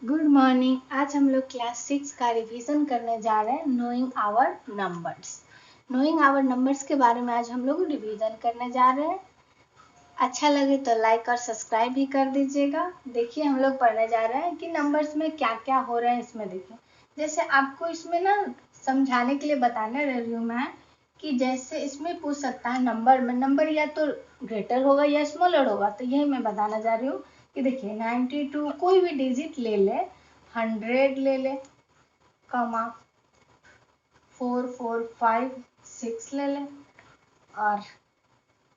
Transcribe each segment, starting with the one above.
Good morning. आज हम लोग क्लास 6 का रिवीजन करने जा रहे हैं knowing our numbers. Knowing our numbers के बारे में आज हम लोग रिवीजन करने जा रहे हैं। अच्छा लगे तो लाइक और सब्सक्राइब भी कर दीजिएगा। देखिए हम लोग पढ़ने जा रहे हैं कि नंबर्स में क्या क्या हो रहा है। इसमें देखिए जैसे आपको इसमें ना समझाने के लिए बताने रह रही हूँ मैं कि जैसे इसमें पूछ सकता है नंबर में, नंबर या तो ग्रेटर होगा या स्मॉलर होगा, तो यही मैं बताना जा रही हूँ कि देखिए 92 कोई भी डिजिट ले ले, 100 ले ले, कमा 4 4 5 6 ले ले और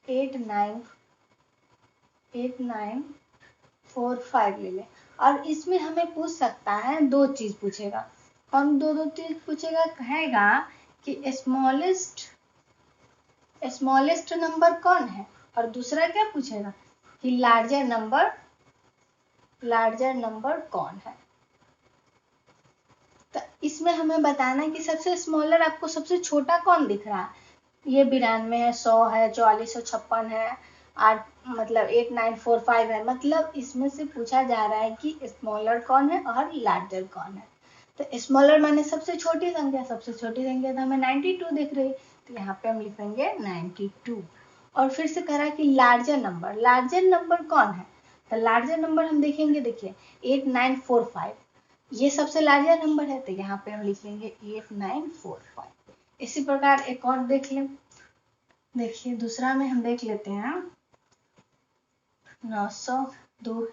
8 9 4 5 ले ले। और इसमें हमें पूछ सकता है दो चीज पूछेगा। कौन दो चीज पूछेगा? कहेगा कि स्मॉलेस्ट नंबर कौन है, और दूसरा क्या पूछेगा कि लार्जर नंबर कौन है। तो इसमें हमें बताना है कि सबसे स्मॉलर आपको सबसे छोटा कौन दिख रहा है। ये 92 है, 100 है, 4456 है, 8 मतलब 8945 है। मतलब इसमें से पूछा जा रहा है कि स्मॉलर कौन है और लार्जर कौन है। तो स्मॉलर माने सबसे छोटी संख्या, सबसे छोटी संख्या तो हमें 92 दिख रही, तो यहाँ पे हम लिखेंगे 92। और फिर से कह रहा है कि लार्जर नंबर कौन है। तो लार्जर नंबर हम देखेंगे, देखिए 8945 ये सबसे लार्जर नंबर है, तो यहाँ पे हम लिखेंगे 8945। इसी प्रकार एक और देख लें। देखिए दूसरा में हम देख लेते हैं 902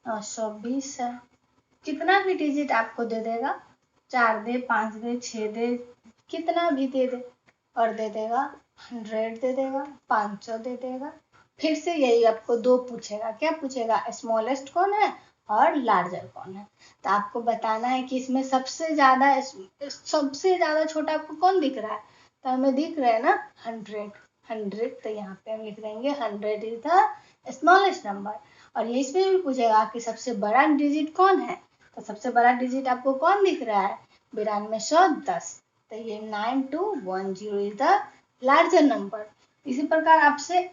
920 है। कितना भी डिजिट आपको दे देगा, 4 दे, 5 दे, 6 दे, कितना भी दे दे, और दे देगा 100 दे देगा, 500 दे देगा। फिर से यही आपको दो पूछेगा। क्या पूछेगा? स्मॉलेस्ट कौन है और लार्जर कौन है। तो आपको बताना है कि इसमें सबसे ज्यादा छोटा आपको कौन दिख रहा है। तो हमें दिख रहा है ना 100। तो यहाँ पे हम लिख देंगे 100 इज द स्मॉलेस्ट नंबर। और ये इसमें भी पूछेगा कि सबसे बड़ा डिजिट कौन है। तो सबसे बड़ा डिजिट आपको कौन दिख रहा है? 9210। तो ये 9210 इज द लार्जर नंबर। इसी प्रकार आपसे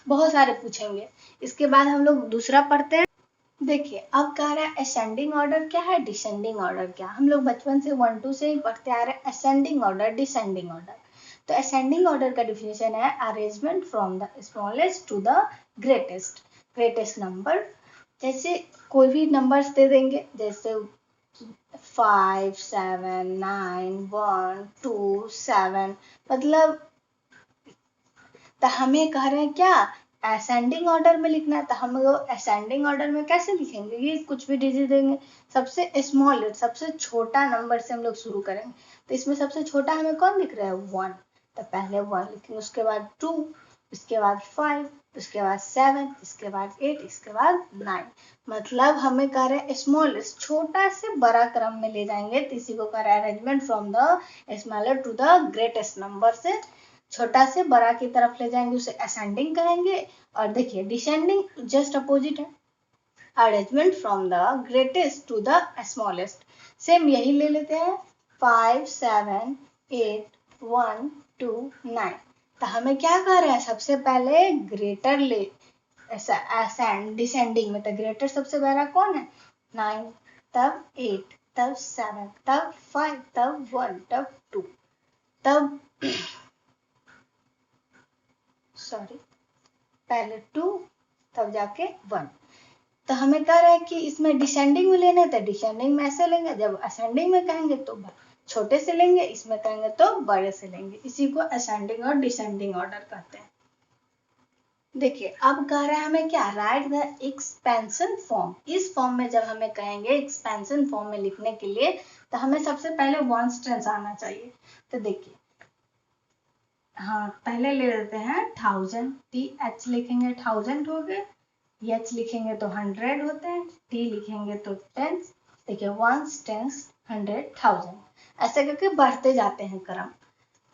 बहुत सारे पूछेंगे। इसके बाद हम लोग दूसरा पढ़ते हैं। देखिए अब कह रहा है असेंडिंग ऑर्डर क्या है, डिसेंडिंग ऑर्डर क्या। हम लोग बचपन से 1 2 से ही पढ़ते आ रहे हैं असेंडिंग ऑर्डर, डिसेंडिंग ऑर्डर। तो असेंडिंग ऑर्डर का डिफिनेशन है arrangement from the smallest to the greatest number. जैसे कोई भी नंबर्स दे देंगे, जैसे 5 7 9 1 2 7, मतलब तो हमें कह रहे हैं क्या असेंडिंग ऑर्डर में लिखना है। तो हम लोग असेंडिंग ऑर्डर में कैसे लिखेंगे? ये कुछ भी डिजिट देंगे, सबसे स्मॉल सबसे छोटा नंबर से हम लोग शुरू करेंगे। तो इसमें सबसे छोटा हमें कौन दिख रहा है? 1। तो पहले 1 लिखेंगे, उसके बाद 2, उसके बाद 5, उसके बाद 7, इसके बाद 8, इसके बाद 9। मतलब हमें कह रहे हैं स्मॉलेस्ट छोटा से बड़ा क्रम में ले जाएंगे। तो इसी को कह रहे हैं arrangement from the smaller to the greatest number, से छोटा से बड़ा की तरफ ले जाएंगे, उसे असेंडिंग कहेंगे। और देखिए डिसेंडिंग जस्ट अपोजिट है, arrangement from the greatest to the smallest. Same यही ले लेते हैं 5 7 8 1 2 9। तो हमें क्या कह रहे हैं? सबसे पहले ग्रेटर ले डिसेंडिंग में। तो ग्रेटर सबसे पहला कौन है? 9, तब 8, तब 7, तब 5, तब 1, तब 2, तब पहले 2, तब जाके 1। तो हमें कह रहा है कि इसमें डिसेंडिंग में लेना है, तो डिसेंडिंग में ऐसे लेंगे। जब असेंडिंग में कहेंगे तो छोटे से लेंगे, इसमें कहेंगे तो बड़े से लेंगे। इसी को असेंडिंग और डिसेंडिंग ऑर्डर कहते हैं। देखिए अब कह रहा है हमें क्या, राइट द एक्सपेंशन फॉर्म। इस फॉर्म में जब हमें कहेंगे एक्सपेंशन फॉर्म में लिखने के लिए, तो हमें सबसे पहले वंस टेंस आना चाहिए। तो देखिए हाँ पहले ले लेते हैं 1000, TH लिखेंगे 1000 हो गए, एच लिखेंगे तो 100 होते हैं, टी लिखेंगे तो टेंस। देखिए 1 10 100 1000, ऐसे करके बढ़ते जाते हैं क्रम।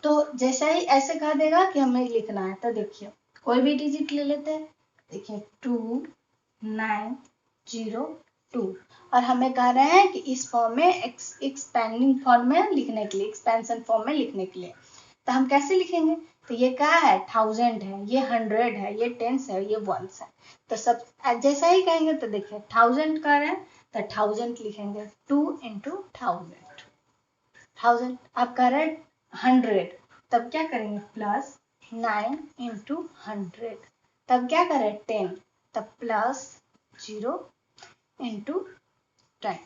तो जैसा ही ऐसे कह देगा कि हमें लिखना है, तो देखिए कोई भी डिजिट ले लेते हैं। देखिए 2902, और हमें कह रहे हैं कि इस फॉर्म में एक्सपेंडिंग फॉर्म में लिखने के लिए, एक्सपेंशन फॉर्म में लिखने के लिए, तो हम कैसे लिखेंगे? तो ये क्या है? 1000 है, ये 100 है, ये टेंस है, ये वंस है। तो सब जैसा ही कहेंगे। तो देखिए 1000 कर रहे हैं, तो 1000 लिखेंगे, 2 into 1000, 1000 आप कह रहे 100, तब क्या करेंगे प्लस 9 into 100, तब क्या करें 10, तब प्लस 0 into 10,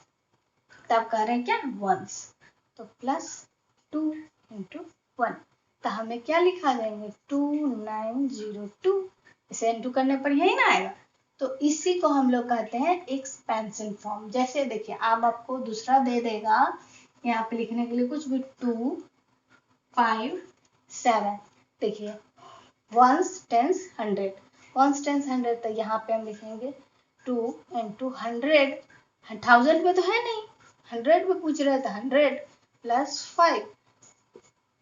तब कह रहे क्या वंस, तो प्लस 2 into 1, तो हमें क्या लिखा जाएंगे 2902, इसे इंटू करने पर यही ना आएगा। तो इसी को हम लोग कहते हैं एक्सपेंशन फॉर्म। जैसे देखिए अब आपको दूसरा दे देगा यहाँ पे लिखने के लिए कुछ भी 2 5 7, देखिए वंस टेंस 100, वंस टेंस 100, तो यहाँ पे हम लिखेंगे 2 into 100, 1000 में तो है नहीं, 100 में पूछ रहे थे, 100 प्लस 5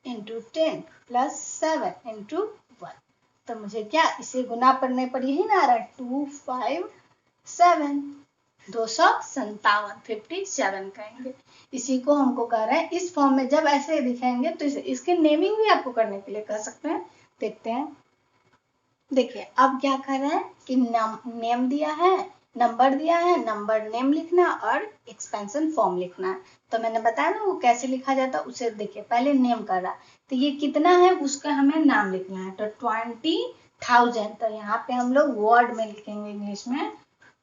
into 10 प्लस 7 into 1, तो मुझे क्या इसे गुना करने पर यही ना आ रहा है 257, 257, 57 कहेंगे। इसी को हमको कह रहे हैं इस फॉर्म में जब ऐसे दिखेंगे तो इसके नेमिंग भी आपको करने के लिए कर सकते हैं। देखते हैं, देखिए अब क्या कर रहे हैं कि नेम दिया है, नंबर दिया है, नंबर नेम लिखना और एक्सपेंशन फॉर्म लिखना है। तो मैंने बताया ना वो कैसे लिखा जाता है, उसे देखिए पहले नेम कर रहा है, तो ये कितना है उसका हमें नाम लिखना है, तो 20,000, तो यहाँ पे हम लोग वर्ड में लिखेंगे इंग्लिश में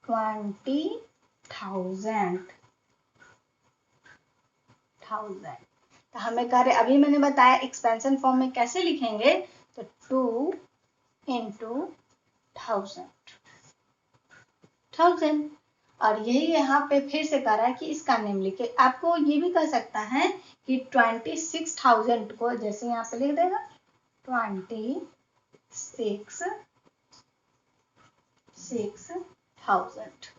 20,000, तो हमें कह रहे अभी मैंने बताया एक्सपेंशन फॉर्म में कैसे लिखेंगे, तो 2 into 1000, और यही यहाँ पे फिर से कह रहा है कि इसका नेम लिखे। आपको ये भी कह सकता है कि 26,000 को जैसे यहाँ पे लिख देगा 26,000,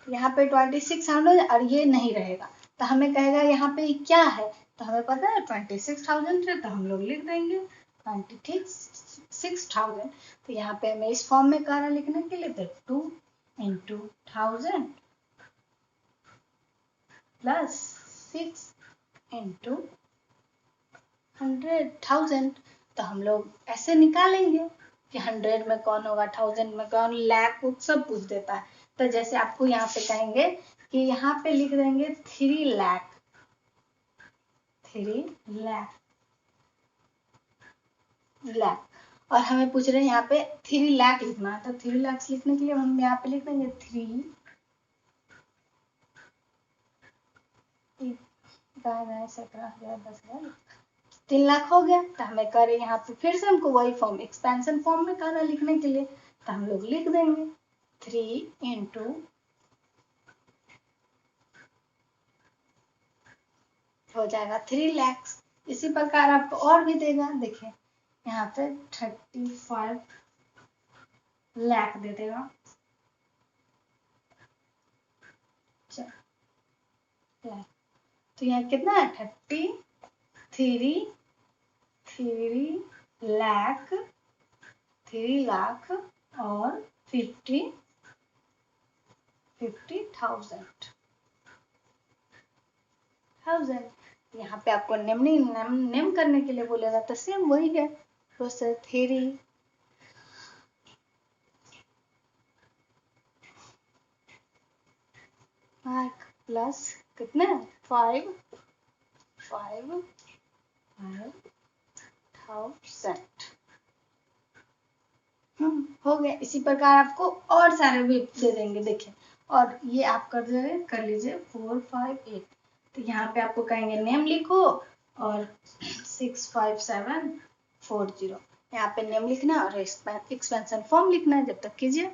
यहाँ पे 2600 और ये नहीं रहेगा, तो हमें कहेगा यहाँ पे क्या है, तो हमें पता है 26,000 है, तो हम लोग लिख देंगे 26,000। तो यहाँ पे हमें इस फॉर्म में कह रहा लिखने के लिए, तो 2 into 1000 प्लस 6 into 100,000, तो हम लोग ऐसे निकालेंगे कि 100 में कौन होगा, 1000 में कौन, लाख सब पूछ देता है। तो जैसे आपको यहाँ पे कहेंगे कि यहाँ पे लिख देंगे 3 लाख, 3 लाख, और हमें पूछ रहे हैं यहाँ पे 3 लाख लिखना है, तो 3 लाख लिखने के लिए हम यहाँ पे लिख देंगे 3 लाख हो गया। तो हमें करे यहाँ पे फिर से हमको वही फॉर्म एक्सपेंशन फॉर्म में कहना लिखने के लिए, तो हम लोग लिख देंगे 3 into हो जाएगा 3 लाख। इसी प्रकार आपको और भी देगा, देखिए यहाँ पे 35 लाख दे देगा, तो यहाँ कितना है 3 लाख, 3 लाख और 50,000। यहाँ पे आपको नेम करने के लिए बोलेगा, तो सेम वही है प्रोसेस, 3 लाख प्लस कितने 5,000, हो गया। इसी प्रकार आपको और सारे भी दे देंगे, देखिए और ये आप कर लीजिए 4 5 8, तो यहाँ पे आपको कहेंगे नेम लिखो और 65740, यहाँ पे नेम लिखना और एक्सपेंशन फॉर्म लिखना है, जब तक कीजिए।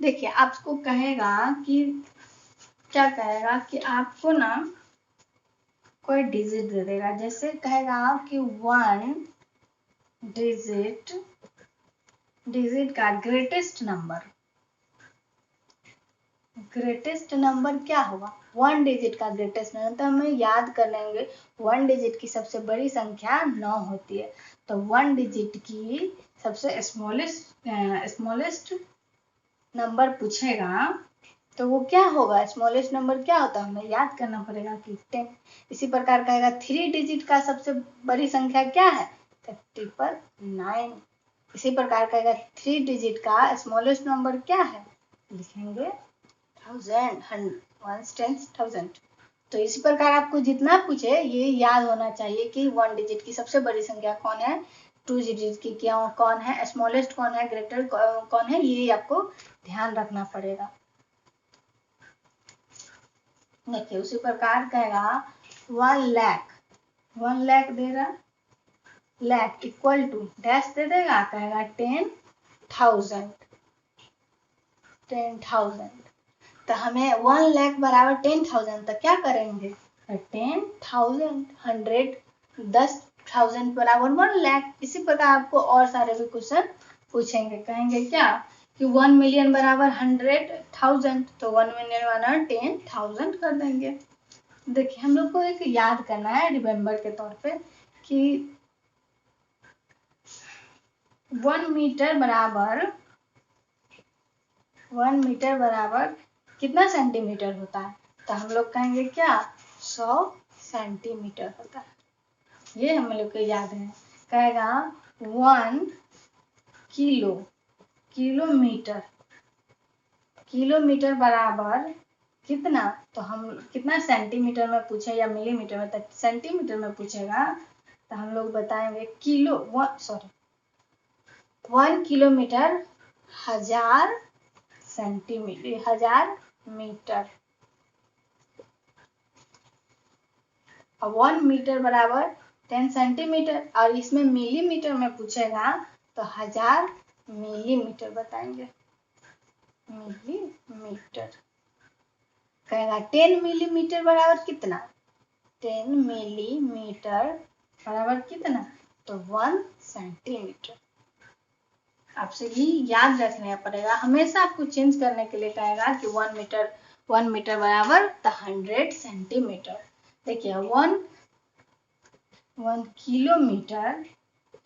देखिए आपको कहेगा कि क्या कहेगा कि आपको ना कोई डिजिट दे देगा, जैसे कहेगा कि 1 डिजिट का ग्रेटेस्ट नंबर क्या होगा, 1 डिजिट का ग्रेटेस्ट नंबर, तो हमें याद कर लेंगे 1 डिजिट की सबसे बड़ी संख्या 9 होती है, तो 1 डिजिट की सबसे स्मॉलेस्ट नंबर पूछेगा तो वो क्या होगा, स्मॉलेस्ट नंबर क्या होता है हमें याद करना पड़ेगा कि 10। इसी प्रकार कहेगा 3 डिजिट का सबसे बड़ी संख्या क्या है, 9। इसी प्रकार कहेगा 3 डिजिट का स्मॉलेस्ट नंबर क्या है, लिखेंगे 10,000। तो इसी प्रकार आपको जितना पूछे ये याद होना चाहिए कि 1 डिजिट की सबसे बड़ी संख्या कौन है, 2 डिजिट की क्या कौन है, स्मॉलेस्ट कौन है, ग्रेटर कौन है, ये आपको ध्यान रखना पड़ेगा। देखिए उसी प्रकार कहेगा 1 लाख दे रहा, लाख इक्वल टू डैश दे देगा, कहेगा 10,000। तो हमें 1 लाख बराबर 10,000, तो क्या करेंगे, 10,000 10,000 बराबर 1 लाख। इसी प्रकार आपको और सारे भी क्वेश्चन पूछेंगे, कहेंगे क्या कि 1 मिलियन बराबर 100,000, तो 1 मिलियन बराबर 10,000 कर देंगे। देखिए हम लोग को एक याद करना है रिमेम्बर के तौर पे कि 1 मीटर बराबर कितना सेंटीमीटर होता है, तो हम लोग कहेंगे क्या 100 सेंटीमीटर होता है। ये हम लोग को याद है। कहेगा 1 किलोमीटर बराबर कितना, तो हम कितना सेंटीमीटर में पूछे या मिलीमीटर में, तक सेंटीमीटर में पूछेगा तो हम लोग बताएंगे 1 किलोमीटर 1000 मीटर, और 1 मीटर बराबर 10 सेंटीमीटर, और इसमें मिलीमीटर में पूछेगा तो 1000 मिलीमीटर बताएंगे, मिलीमीटर। कहेगा 10 मिलीमीटर बराबर कितना, 10 मिलीमीटर बराबर कितना, तो 1 सेंटीमीटर। आपसे भी याद रखना पड़ेगा, हमेशा आपको चेंज करने के लिए कहेगा कि 1 मीटर बराबर 100 सेंटीमीटर। देखिए 1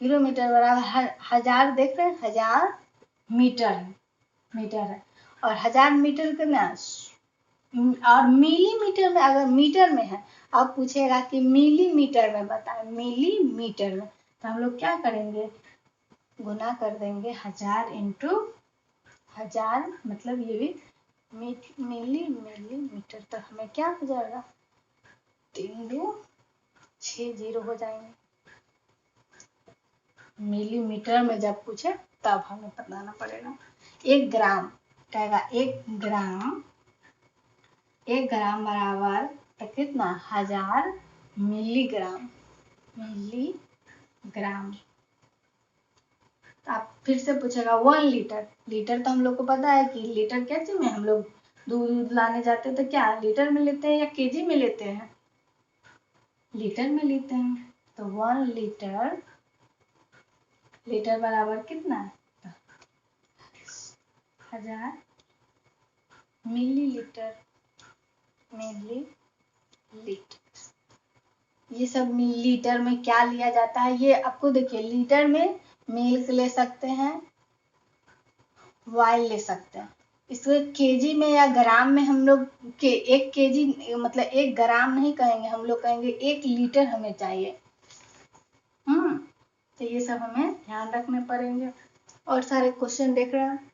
किलोमीटर बराबर 1000, देख रहे हैं 1000 मीटर है, और 1000 मीटर कितना, और मिलीमीटर में, अगर मीटर में है अब पूछेगा कि मिलीमीटर में बताएं, मिलीमीटर में, तो हम लोग क्या करेंगे, गुना कर देंगे 1000 इंटू 1000, मतलब ये भी मिलीमीटर, तो हमें क्या हो जाएगा, 3 2 6 0 हो जाएंगे। मिलीमीटर में जब पूछे तब हमें बताना पड़ेगा। 1 ग्राम, कहेगा 1 ग्राम बराबर तो कितना, 1000 मिलीग्राम। आप फिर से पूछेगा 1 लीटर तो हम लोग को पता है कि लीटर क्या चीज में, हम लोग दूध लाने जाते हैं तो क्या लीटर में लेते हैं या केजी में लेते हैं, लीटर में लेते हैं। तो 1 लीटर बराबर कितना है, 1000 मिलीलीटर। ये सब लीटर में क्या लिया जाता है, ये आपको देखिए, लीटर में मिल्क ले सकते हैं, वाइल ले सकते हैं। इसको केजी में या ग्राम में हम लोग के 1 केजी मतलब 1 ग्राम नहीं कहेंगे, हम लोग कहेंगे 1 लीटर हमें चाहिए। तो ये सब हमें ध्यान रखने पड़ेंगे। और सारे क्वेश्चन देख रहे हैं,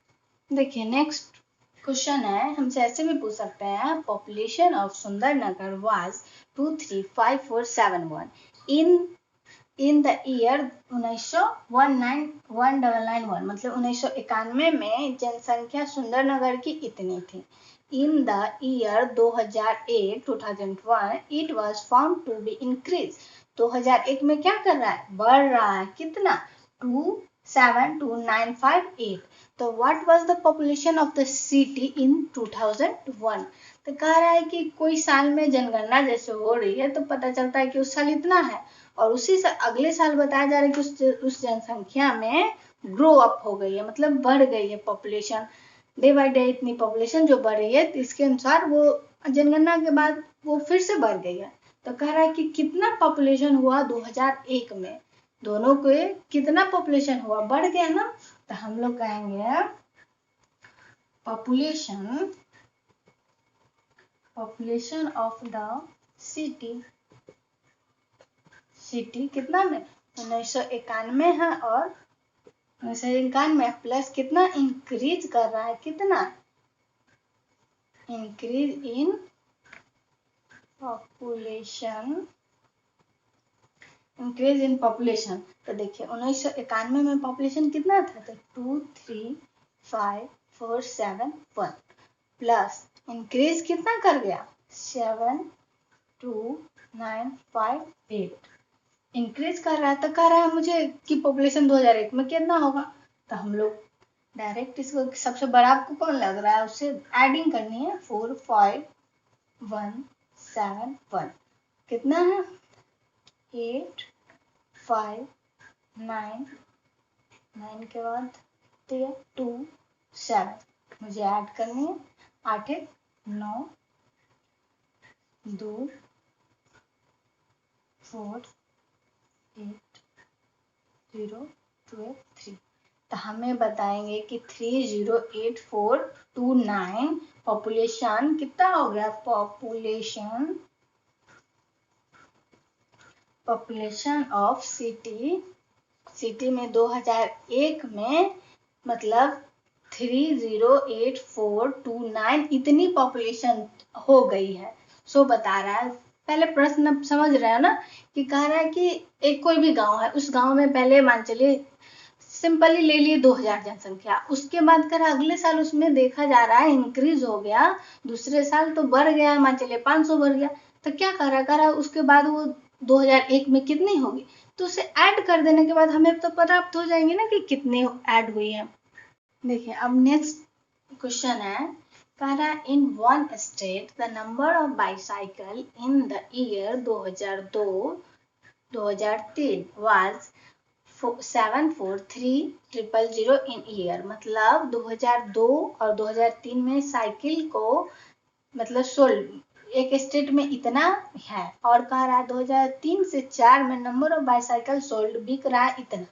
देखिए नेक्स्ट क्वेश्चन है, हमसे ऐसे भी पूछ सकते हैं, population of Sundarnagar was 235471 in the year 1991, मतलब 1991 में जनसंख्या सुंदरनगर की इतनी थी। In the year 2001 it was found to be increase, 2001 में क्या कर रहा है, बढ़ रहा है, कितना, 272,958। तो what was the population of the city in 2001, तो कह रहा है कि कोई साल में जनगणना जैसे हो रही है तो पता चलता है कि उस साल इतना है, और उसी से अगले साल बताया जा रहा है कि उस जनसंख्या में ग्रो अप हो गई है, मतलब बढ़ गई है पॉपुलेशन, डे बाय डे इतनी पॉपुलेशन जो बढ़ रही है, तो इसके अनुसार वो जनगणना के बाद वो फिर से बढ़ गई है। तो कह रहा है कि कितना पॉपुलेशन हुआ 2001 में, दोनों के कितना पॉपुलेशन हुआ, बढ़ गया ना, तो हम लोग कहेंगे पॉपुलेशन ऑफ द सिटी कितना में, 1991 है, और 1991 प्लस कितना इंक्रीज कर रहा है, कितना increase in population, increase in population. तो देखिए 1991 में पॉपुलेशन कितना था, तो 235471 प्लस इंक्रीज कितना कर गया 72958, इंक्रीज कर रहा है। तो कह रहा है मुझे कि पॉपुलेशन 2001 में कितना होगा, तो हम लोग डायरेक्ट इसको सबसे बड़ा आपको कौन लग रहा है उससे एडिंग करनी है। 45171 कितना है 8599 के बाद 27 मुझे ऐड करनी है। 8 1 9 2 4 8 0 2 3। तो हमें बताएंगे कि 308429 पॉपुलेशन कितना हो गया, पॉपुलेशन ऑफ सिटी में 2001 में मतलब 308429 इतनी पॉपुलेशन हो गई है। सो बता रहा है, पहले प्रश्न समझ रहा है ना, कि कह रहा है कि एक कोई भी गांव है, उस गांव में पहले मान चलिए सिंपली ले लिए 2000 जनसंख्या, उसके बाद कर अगले साल उसमें देखा जा रहा है इंक्रीज हो गया, दूसरे साल तो बढ़ गया, मान चलिए 500 बढ़ गया। तो क्या कर रहा है उसके बाद वो 2001 में कितनी होगी, तो उसे ऐड कर देने के बाद हमें तो प्राप्त हो जाएंगे ना कि कितने ऐड हुई है। देखिए अब नेक्स्ट क्वेश्चन है, कह रहा है in one state the number of bicycle in the year 2003 was 743,000 in year. मतलब 2002 और 2003 में साइकिल को मतलब सोल्ड एक स्टेट में इतना है, और कह रहा है 2003 से 4 में नंबर ऑफ बाईसाइकिल सोल्ड बिक रहा है इतना।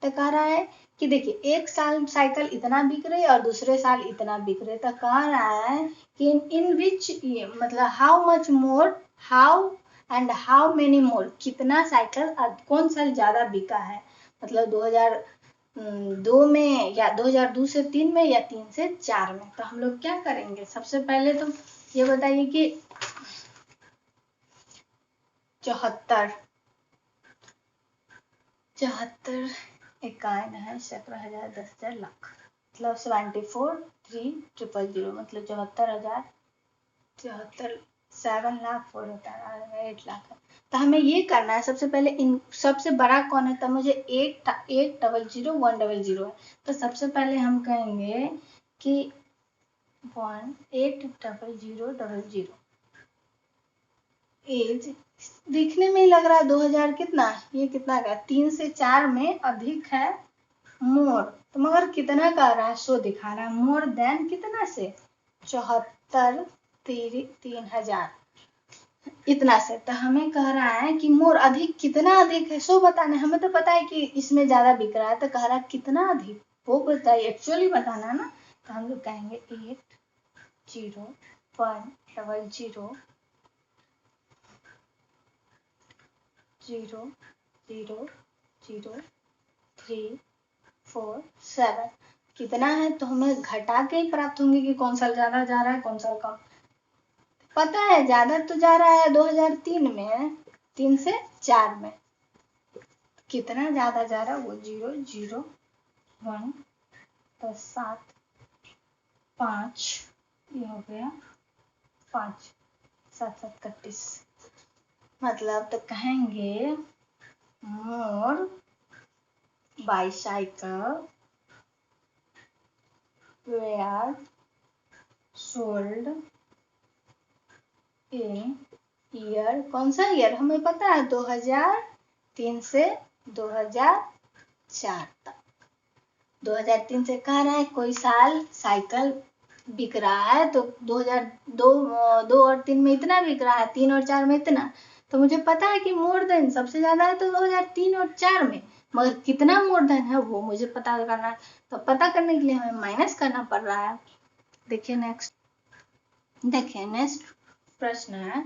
तो कह रहा है कि देखिए एक साल साइकिल इतना बिक रही है और दूसरे साल इतना बिक रहे। तो कह रहा है कि इन विच मतलब how much more, how and how many more, कितना साइकिल कौन साल ज्यादा बिका है, मतलब 2002 में या 2002 से 3 में या 3 से 4 में। तो हम लोग क्या करेंगे, सबसे पहले तो ये बताइए कि 74 51 है 17,000 10,000 लाख, मतलब 74,300 मतलब 7 लाख 4 होता है 8 लाख है। तो हमें ये करना है, सबसे पहले इन सबसे बड़ा कौन है, तो मुझे 800,100 है। तो सबसे पहले हम कहेंगे कि 800,000 एज दिखने में ही लग रहा है 2000 कितना, ये कितना का 3 से 4 में अधिक है मोर, तो मगर कितना कह रहा है, सो दिखा रहा है मोर देन कितना से 74,300 इतना से। तो हमें कह रहा है कि मोर अधिक कितना अधिक है, सो बताना है। हमें तो पता है कि इसमें ज्यादा बिक रहा है, तो कह रहा है कितना अधिक वो बताइए, एक्चुअली बताना है ना। तो हम लोग कहेंगे 800,000,347 कितना है, तो हमें घटा के ही प्राप्त होंगे कि कौन सा ज्यादा जा रहा है कौन सा कम। पता है ज्यादा तो जा रहा है 2003 में 3 से 4 में, कितना ज्यादा जा रहा है वो 0 0 1 10 7 5 ये हो गया 5 7 7 31, मतलब तो कहेंगे more bicycle were sold in year, कौन सा ईयर हमें पता है 2003 से 2004 तक। 2003 से कह रहा है कोई साल साइकिल बिक रहा है, तो 2002 और 3 में इतना बिक रहा है, 3 और 4 में इतना। तो मुझे पता है कि मोर देन सबसे ज्यादा है तो 2003 और 4 में, मगर कितना मोर देन है वो मुझे पता करना है। तो पता करने के लिए हमें माइनस करना पड़ रहा है। देखिए नेक्स्ट प्रश्न है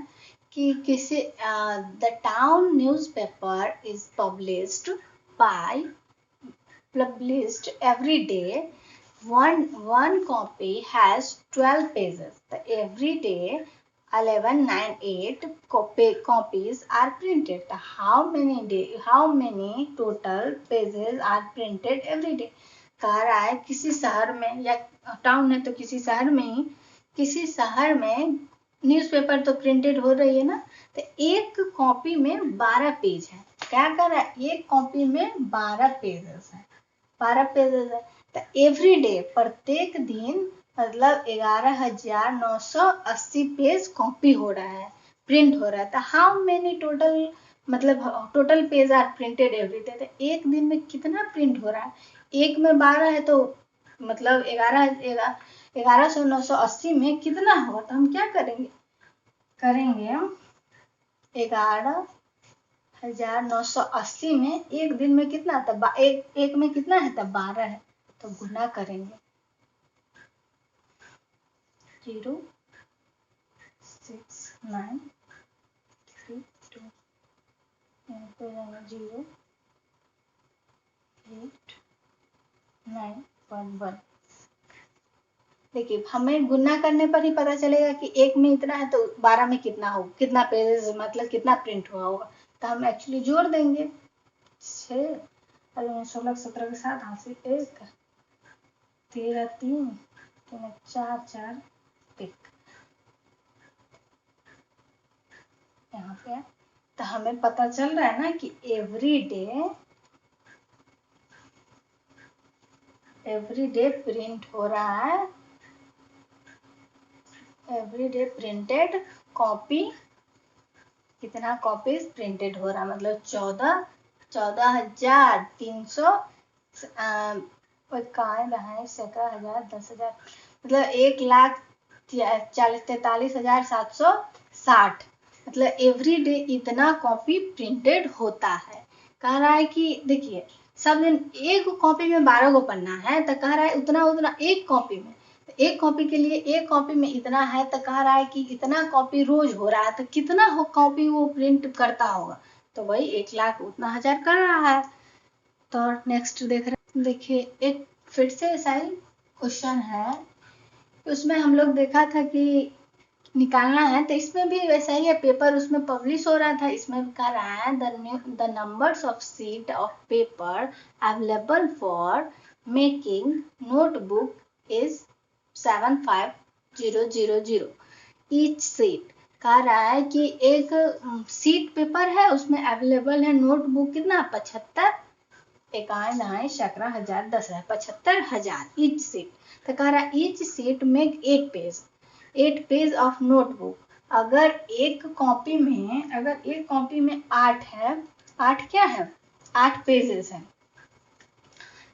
कि किसी the town newspaper is published every day one copy has 12 pages. Every day 1198 copies are printed. How many total pages are printed every day? कह रहा है किसी शहर में, या टाउन है तो किसी शहर में ही, किसी शहर में न्यूज़पेपर तो प्रिंटेड हो रही है ना, तो एक कॉपी में 12 पेज है। क्या कर रहा है, एक कॉपी में 12 पेजेस है, 12 पेजेस है। तो एवरी डे, प्रत्येक दिन, मतलब 11,980 पेज कॉपी हो रहा है, प्रिंट हो रहा है। तो हाउ मेनी टोटल, मतलब total page are printed every day, तो एक दिन में कितना प्रिंट हो रहा है? एक में 12 है तो मतलब 11,980 में कितना होगा? तो हम क्या करेंगे, 11,980 में एक दिन में कितना, तब एक में कितना है, तब 12 है, तो गुना करेंगे। 0 6 9 3 2, यहाँ पे 0 8 9 1 1। देखिए, हमें गुना करने पर ही पता चलेगा कि एक में इतना है तो 12 में कितना हो, कितना पेजेस, मतलब कितना प्रिंट हुआ होगा। तो हम एक्चुअली जोड़ देंगे 6 16 17 के साथ, हाथ से 1 13 3 3 4 4 1 यहाँ पे। तो हमें पता चल रहा है ना कि एवरी डे प्रिंट हो रहा है, एवरी डे प्रिंटेड कॉपी, कितना कॉपीज प्रिंटेड हो रहा है, मतलब 14,300 हजार 10,000, मतलब 1,43,760, मतलब एवरी डे इतना कॉपी प्रिंटेड होता है। कह रहा है कि देखिए, सब दिन एक कॉपी में 12 को पन्ना है, तो कह रहा है उतना एक कॉपी में, एक कॉपी के लिए एक कॉपी में इतना है, तो कह रहा है कि इतना कॉपी रोज हो रहा है, तो कितना कॉपी वो प्रिंट करता होगा, तो वही 1,00,000 उतना हजार कर रहा है। तो नेक्स्ट देखिए, एक फिर से ऐसा ही क्वेश्चन है, उसमें हम लोग देखा था कि निकालना है, तो इसमें भी वैसा ही है, पेपर उसमें पब्लिश हो रहा था, इसमें भी कह रहा है the numbers of sheet of paper available for making notebook is 75,000 each sheet. कह रहा है कि एक शीट पेपर है, उसमें अवेलेबल है नोटबुक कितना, 75, 51 शकरा 1000 10,000 75,000 ईच शीट। तो कह रहा है each sheet make 8 page of notebook. अगर एक कॉपी में 8 है, 8 क्या है, 8 पेजेस है,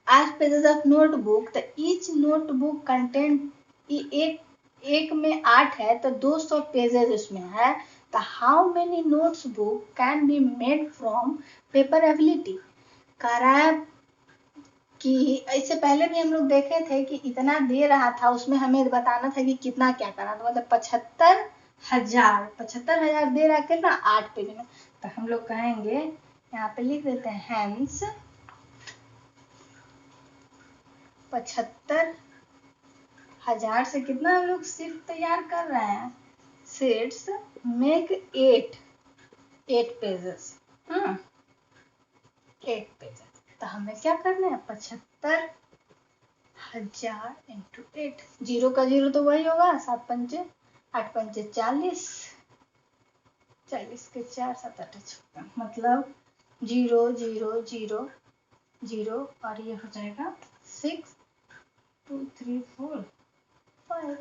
8 पेजेस ऑफ नोटबुक, तो ईच नोटबुक कंटेंट, एक में 8 है तो 200 पेजेस उसमें है। तो how many notes book can be made from paper ability. कह रहा है कि इससे पहले भी हम लोग देखे थे कि इतना दे रहा था, उसमें हमें बताना था कि कितना क्या करना था, मतलब 75,000 दे रहा है, कितना 8 पेज में। तो हम लोग कहेंगे, यहाँ पे लिख देते हैं, हेंस 75,000 से कितना हम लोग शीट तैयार कर रहे हैं, शीट्स मेक 8 पेजेस, 8 पेजेस। तो हमें क्या करना है, 75,000 इंटू 8, 0 का 0 तो वही होगा, 7 पंचे 8 पंचे 40, 40 के 4 7 8 56, मतलब 0 0 0 0, और ये हो जाएगा 6 2 3 4 5,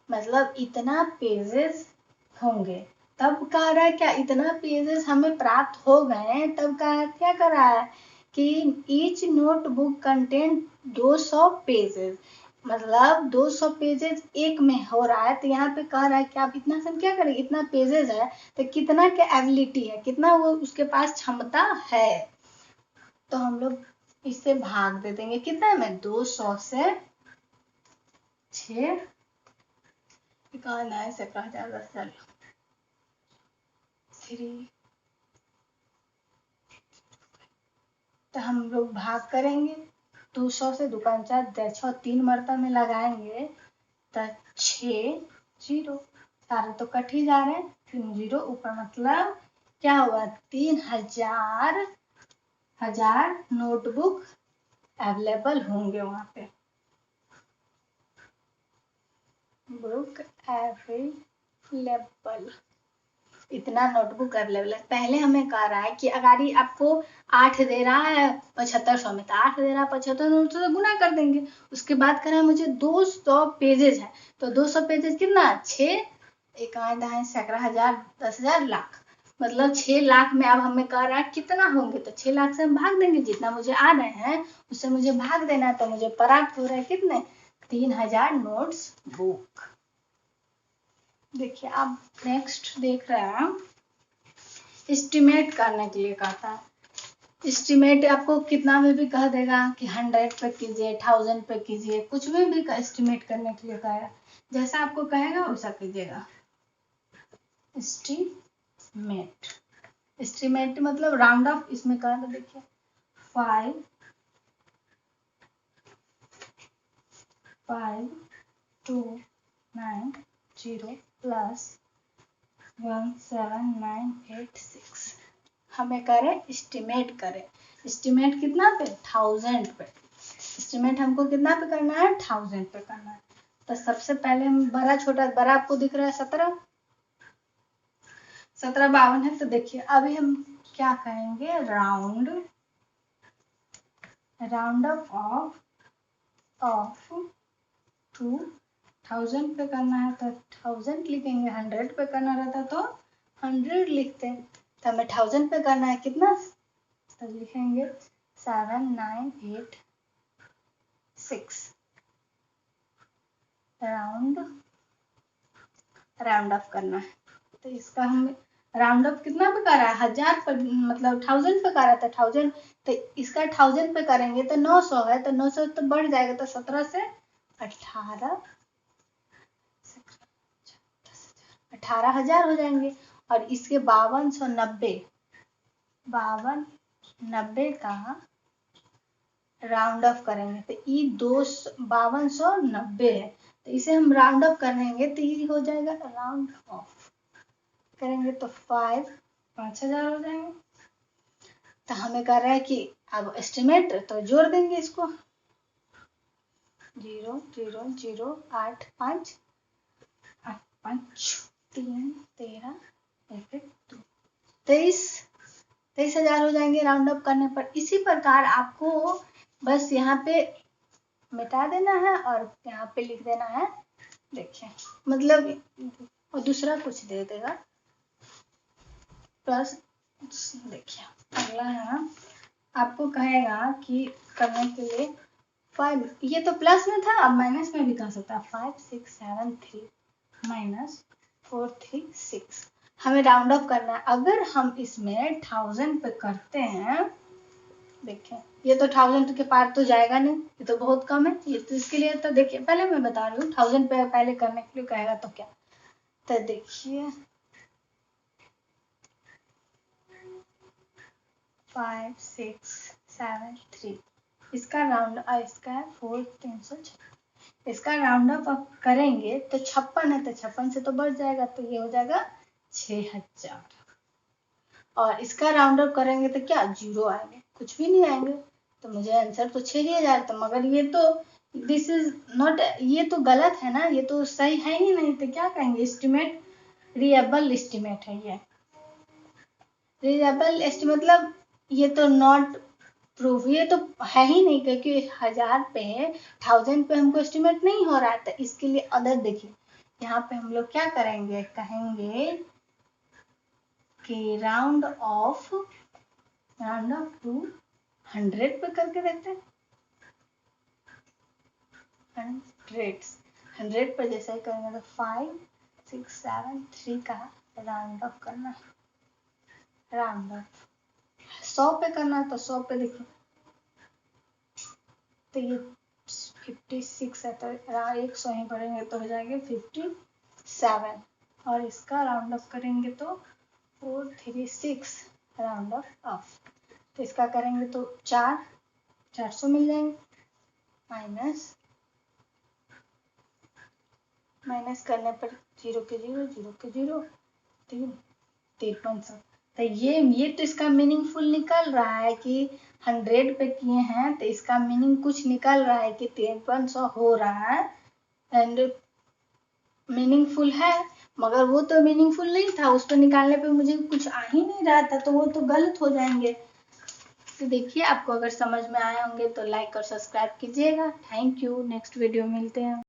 मतलब इतना पेजेस होंगे। तब कह रहा है क्या, इतना पेजेस हमें प्राप्त हो गए, तब क्या कर रहा है कि ईच नोटबुक कंटेंट 200 पेजेस, मतलब 200 पेजेस एक में हो रहा है। तो यहाँ पे कह रहा है कि आप इतना से क्या करेंगे, इतना पेजेस है तो कितना क्या एबिलिटी है, कितना वो उसके पास क्षमता है। तो हम लोग इससे भाग दे देंगे, कितना में 200 से 6 से 3, तो हम लोग भाग करेंगे, 200 से दुकान 4 3 मरतबा में लगाएंगे तो 6 0 सारे तो कट ही जा रहे हैं, 3 0 ऊपर, मतलब क्या हुआ 3000 नोटबुक अवेलेबल होंगे वहां पे। बुक अवेलेबल, इतना नोटबुक अवेलेबल है। पहले हमें कह रहा है कि अगर आपको 8 दे रहा है 7500 में, तो 8 दे रहा है 7500 तो गुना कर देंगे। उसके बाद कह रहा है मुझे 200 पेजेज है, तो 200 पेजेज कितना 6 एक दाएं सैकड़ा हजार 10,000 लाख, मतलब 6 लाख में अब हमें कह रहा है कितना होंगे, तो 6 लाख से हम भाग देंगे, जितना मुझे आ रहे हैं उससे मुझे भाग देना है, तो मुझे प्राप्त हो रहा है कितने 3000 नोट्स बुक। देखिए अब नेक्स्ट देख रहे हैं, एस्टिमेट करने के लिए कहता है। एस्टिमेट आपको कितना में भी कह देगा कि 100 पे कीजिए, 1000 पे कीजिए, कुछ में भी एस्टिमेट करने के लिए कहेगा, जैसा आपको कहेगा वैसा कीजिएगा। एस्टिमेट, एस्टिमेट मतलब राउंड ऑफ, इसमें कहा था देखिए 5290 प्लस 17986, हमें करें एस्टिमेट करें। एस्टिमेट कितना पे 1000 पे, एस्टिमेट हमको कितना पे करना है 1000 पे करना है। तो सबसे पहले हम बड़ा छोटा, बड़ा आपको दिख रहा है 17 52 है, तो देखिए अभी हम क्या कहेंगे राउंड ऑफ टू 1000 पे करना है तो 1000 लिखेंगे, 100 पे करना रहता तो 100 लिखते हैं, तो हमें 1000 पे करना है कितना, तो लिखेंगे 7986, राउंड ऑफ करना है। तो इसका हम राउंड ऑफ कितना पे कर रहा है 1000 पर, मतलब 1000 पे कर रहा था 1000, तो इसका 1000 पे करेंगे तो 900 है, तो 900 तो बढ़ जाएगा, तो 17 से 18,000 हो जाएंगे। और इसके 5290 का राउंड ऑफ करेंगे, तो ये 5290 है, तो इसे हम राउंड ऑफ करेंगे तो ये हो जाएगा, राउंड ऑफ करेंगे तो 5000 हो जाएंगे। तो हमें कर रहा है कि अब एस्टिमेट, तो जोड़ देंगे इसको 0 0 0 8 5 8 5 3 13 1 2 23,000 हो जाएंगे राउंड अप करने पर। इसी प्रकार आपको बस यहाँ पे मिटा देना है और यहाँ पे लिख देना है, देखिए मतलब, और दूसरा कुछ दे देगा प्लस। देखिए अगला है, आपको कहेगा कि करने के लिए 5, ये तो प्लस में था, अब माइनस में भी कर सकता है, 5673 माइनस 436, हमें राउंड ऑफ करना है। अगर हम इसमें 1000 पे करते हैं, देखिए ये तो 1000 के पार तो जाएगा नहीं, ये तो बहुत कम है, ये तो इसके लिए, तो देखिए पहले मैं बता रही हूँ 1000 पे पहले करने के लिए कहेगा तो क्या, तो देखिए 5673, इसका राउंड, इसका है 4336, इसका राउंड अप करेंगे तो 56 है, तो 56 से तो बढ़ जाएगा, तो ये हो जाएगा 6000, और इसका राउंड अप करेंगे तो क्या 0 आएंगे, कुछ भी नहीं आएंगे, तो मुझे आंसर तो 6000, तो मगर ये तो दिस इज नॉट, ये तो गलत है ना, ये तो सही है ही नहीं, तो क्या कहेंगे एस्टिमेट, रिएबल एस्टिमेट है ये, रिएबल एस्टिमेट मतलब ये तो नॉट प्रूफ, ये तो है ही नहीं, क्योंकि 1000 पे 1000 पे हमको एस्टिमेट नहीं हो रहा है, तो इसके लिए अदर देखिए यहाँ पे हम लोग क्या करेंगे, कहेंगे कि राउंड ऑफ टू 100 पे करके देखते हैं, 100 पर जैसे ही करेंगे तो 5673 का राउंड ऑफ करना है, राउंड ऑफ 100 पे करना है, तो 100 पे देखिए तो ये 56 है, तो 100 ही पढ़ेंगे तो हो जाएंगे 57, और इसका राउंड ऑफ करेंगे तो 436 राउंड ऑफ, तो इसका करेंगे तो 400 मिल जाएंगे, माइनस करने पर 0 के 0 0 के 0 3 5300। तो ये तो इसका मीनिंगफुल निकल रहा है कि 100 पे किए हैं तो इसका मीनिंग कुछ निकल रहा है कि 5300 हो रहा है एंड मीनिंगफुल है। मगर वो तो मीनिंगफुल नहीं था, उस पर निकालने पे मुझे कुछ आ ही नहीं रहा था, तो वो तो गलत हो जाएंगे। तो देखिए, आपको अगर समझ में आए होंगे तो लाइक और सब्सक्राइब कीजिएगा। Thank you. नेक्स्ट वीडियो मिलते हैं।